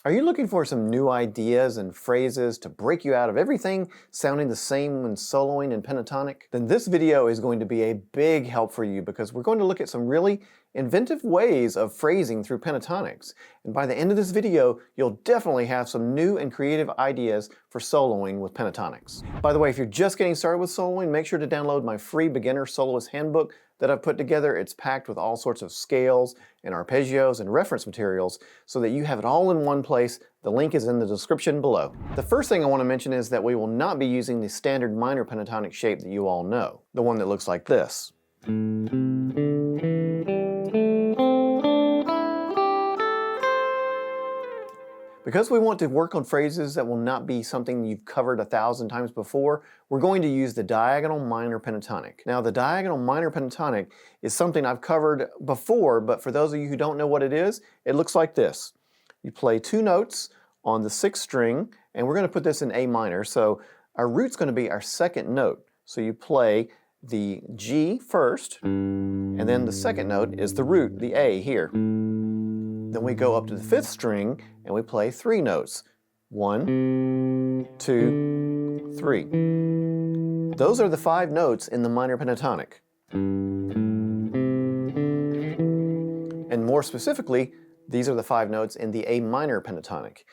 Are you looking for some new ideas and phrases to break you out of everything sounding the same when soloing in pentatonic? Then this video is going to be a big help for you because we're going to look at some really inventive ways of phrasing through pentatonics. And by the end of this video, you'll definitely have some new and creative ideas for soloing with pentatonics. By the way, if you're just getting started with soloing, make sure to download my free beginner soloist handbook that I've put together. It's packed with all sorts of scales and arpeggios and reference materials so that you have it all in one place. The link is in the description below. The first thing I want to mention is that we will not be using the standard minor pentatonic shape that you all know, the one that looks like this. Because we want to work on phrases that will not be something you've covered 1,000 times before, we're going to use the diagonal minor pentatonic. Now, the diagonal minor pentatonic is something I've covered before, but for those of you who don't know what it is, it looks like this. You play 2 notes on the 6th string, and we're going to put this in A minor, so our root's going to be our 2nd note. So you play the G first, and then the 2nd note is the root, the A here. Then we go up to the 5th string and we play 3 notes. 1, 2, 3. Those are the 5 notes in the minor pentatonic. And more specifically, these are the 5 notes in the A minor pentatonic.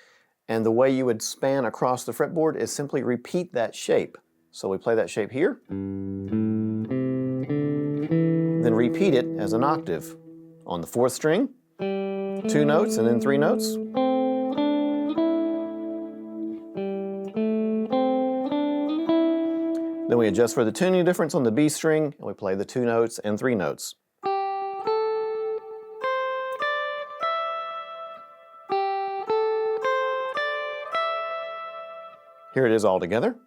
And the way you would span across the fretboard is simply repeat that shape. So we play that shape here, then repeat it as an octave. On the 4th string, 2 notes and then 3 notes. Then we adjust for the tuning difference on the B string and we play the 2 notes and 3 notes. Here it is all together.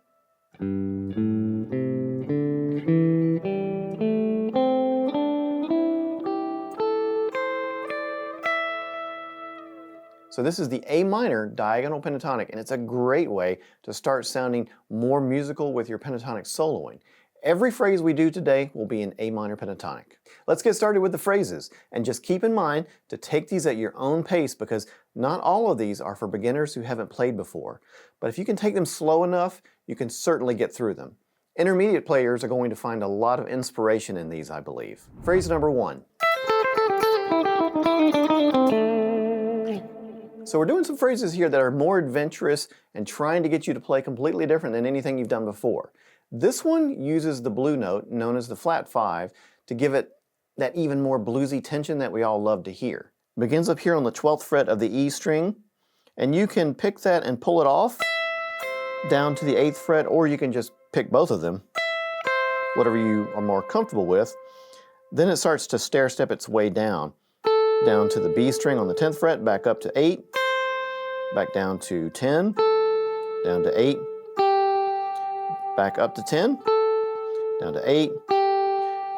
So this is the A minor diagonal pentatonic, and it's a great way to start sounding more musical with your pentatonic soloing. Every phrase we do today will be in A minor pentatonic. Let's get started with the phrases, and just keep in mind to take these at your own pace because not all of these are for beginners who haven't played before. But if you can take them slow enough, you can certainly get through them. Intermediate players are going to find a lot of inspiration in these, I believe. Phrase number 1. So we're doing some phrases here that are more adventurous and trying to get you to play completely different than anything you've done before. This one uses the blue note, known as the flat 5, to give it that even more bluesy tension that we all love to hear. It begins up here on the 12th fret of the E string, and you can pick that and pull it off down to the 8th fret, or you can just pick both of them, whatever you are more comfortable with. Then it starts to stair-step its way down to the B string on the 10th fret, back up to 8, back down to 10, down to 8, back up to 10, down to 8,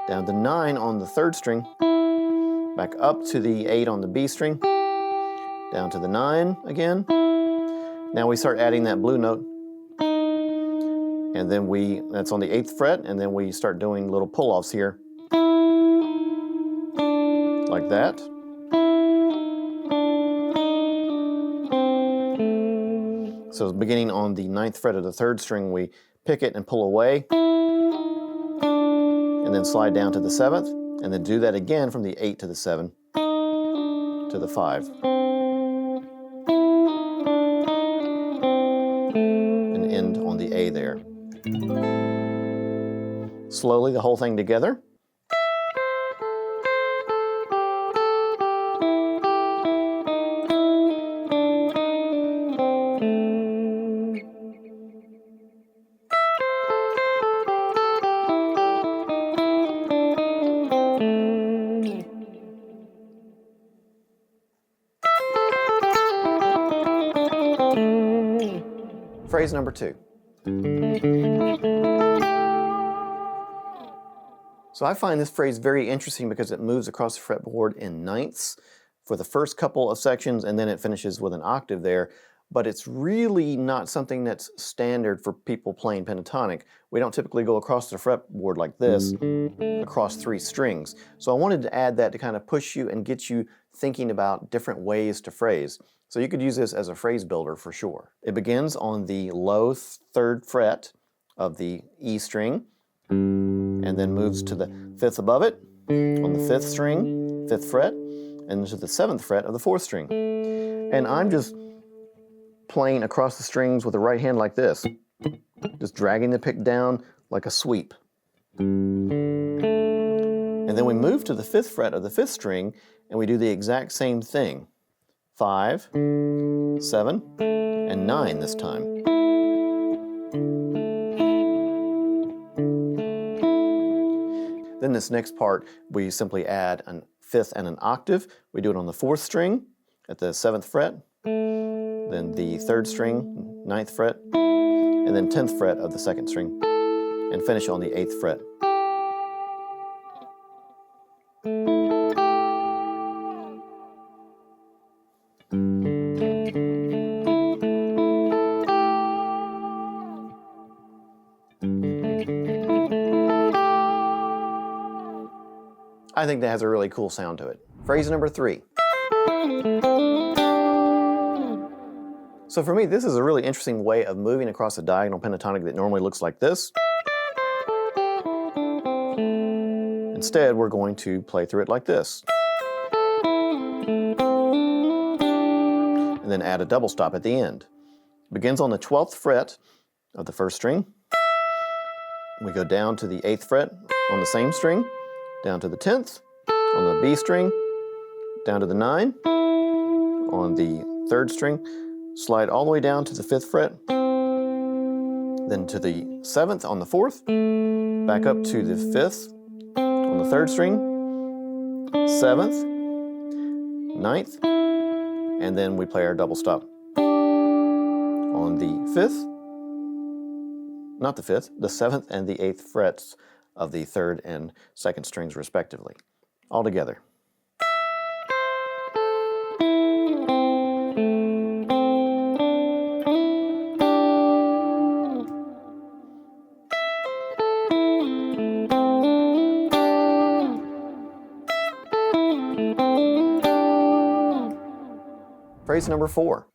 down to 9 on the 3rd string, back up to the 8 on the B string, down to the 9 again. Now we start adding that blue note, and then that's on the 8th fret, and then we start doing little pull-offs here, like that. So beginning on the 9th fret of the 3rd string, we pick it and pull away, and then slide down to the 7th, and then do that again from the 8 to the 7 to the 5. And end on the A there. Slowly, the whole thing together. Phrase number 2. So I find this phrase very interesting because it moves across the fretboard in ninths for the first couple of sections, and then it finishes with an octave there. But it's really not something that's standard for people playing pentatonic. We don't typically go across the fretboard like this, across 3 strings. So I wanted to add that to kind of push you and get you thinking about different ways to phrase. So you could use this as a phrase builder for sure. It begins on the low 3rd fret of the E string, and then moves to the 5th above it on the 5th string, 5th fret, and to the 7th fret of the 4th string. And I'm just playing across the strings with the right hand like this, just dragging the pick down like a sweep. And then we move to the 5th fret of the 5th string, and we do the exact same thing. 5, 7, and 9 this time. Then this next part, we simply add a 5th and an octave. We do it on the 4th string at the 7th fret, then the 3rd string, 9th fret, and then 10th fret of the 2nd string, and finish on the 8th fret. I think that has a really cool sound to it. Phrase number 3. So for me, this is a really interesting way of moving across a diagonal pentatonic that normally looks like this. Instead, we're going to play through it like this. And then add a double stop at the end. It begins on the 12th fret of the 1st string. We go down to the 8th fret on the same string, down to the 10th on the B string, down to the 9 on the 3rd string, slide all the way down to the 5th fret, then to the 7th on the 4th, back up to the 5th on the 3rd string, 7th, 9th, and then we play our double stop on the 5th, not the 5th, the 7th and the 8th frets of the 3rd and 2nd strings respectively. All together. Phrase number 4.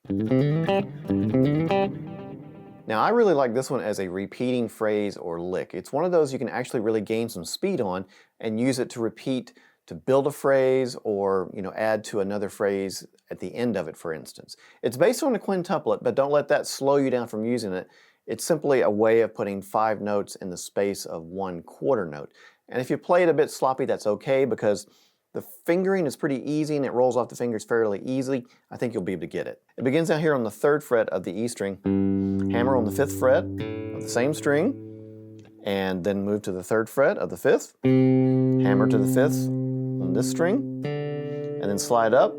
Now I really like this one as a repeating phrase or lick. It's one of those you can actually really gain some speed on and use it to repeat to build a phrase or add to another phrase at the end of it, for instance. It's based on a quintuplet, but don't let that slow you down from using it. It's simply a way of putting 5 notes in the space of 1/4 note. And if you play it a bit sloppy, that's okay because the fingering is pretty easy and it rolls off the fingers fairly easily. I think you'll be able to get it. It begins out here on the 3rd fret of the E string, hammer on the 5th fret of the same string, and then move to the 3rd fret of the 5th, hammer to the 5th on this string, and then slide up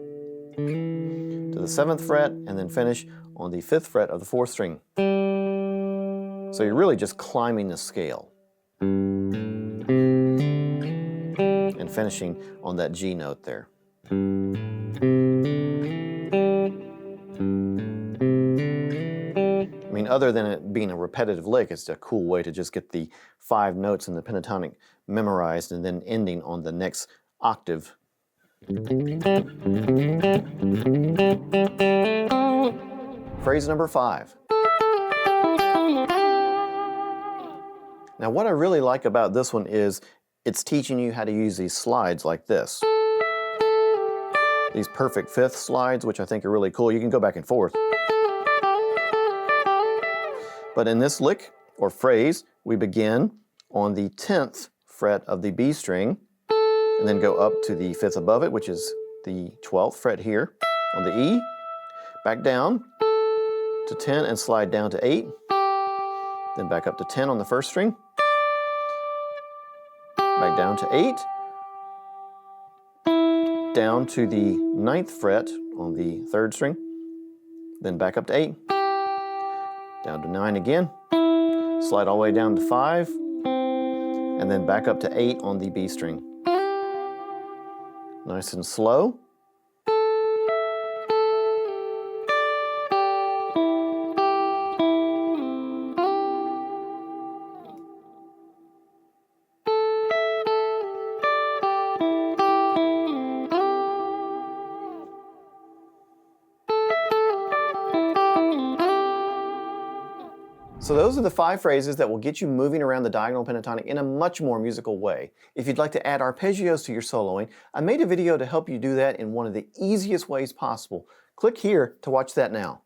to the 7th fret, and then finish on the 5th fret of the 4th string. So you're really just climbing the scale and finishing on that G note there. I mean, other than it being a repetitive lick, it's a cool way to just get the 5 notes in the pentatonic memorized and then ending on the next octave. Phrase number 5. Now what I really like about this one is it's teaching you how to use these slides like this. These perfect 5th slides, which I think are really cool. You can go back and forth. But in this lick or phrase, we begin on the 10th fret of the B string and then go up to the 5th above it, which is the 12th fret here on the E, back down to 10 and slide down to 8, then back up to 10 on the 1st string, back down to 8, down to the 9th fret on the 3rd string, then back up to 8, down to 9 again, slide all the way down to 5, and then back up to 8 on the B string. Nice and slow. So those are the 5 phrases that will get you moving around the diagonal pentatonic in a much more musical way. If you'd like to add arpeggios to your soloing, I made a video to help you do that in one of the easiest ways possible. Click here to watch that now.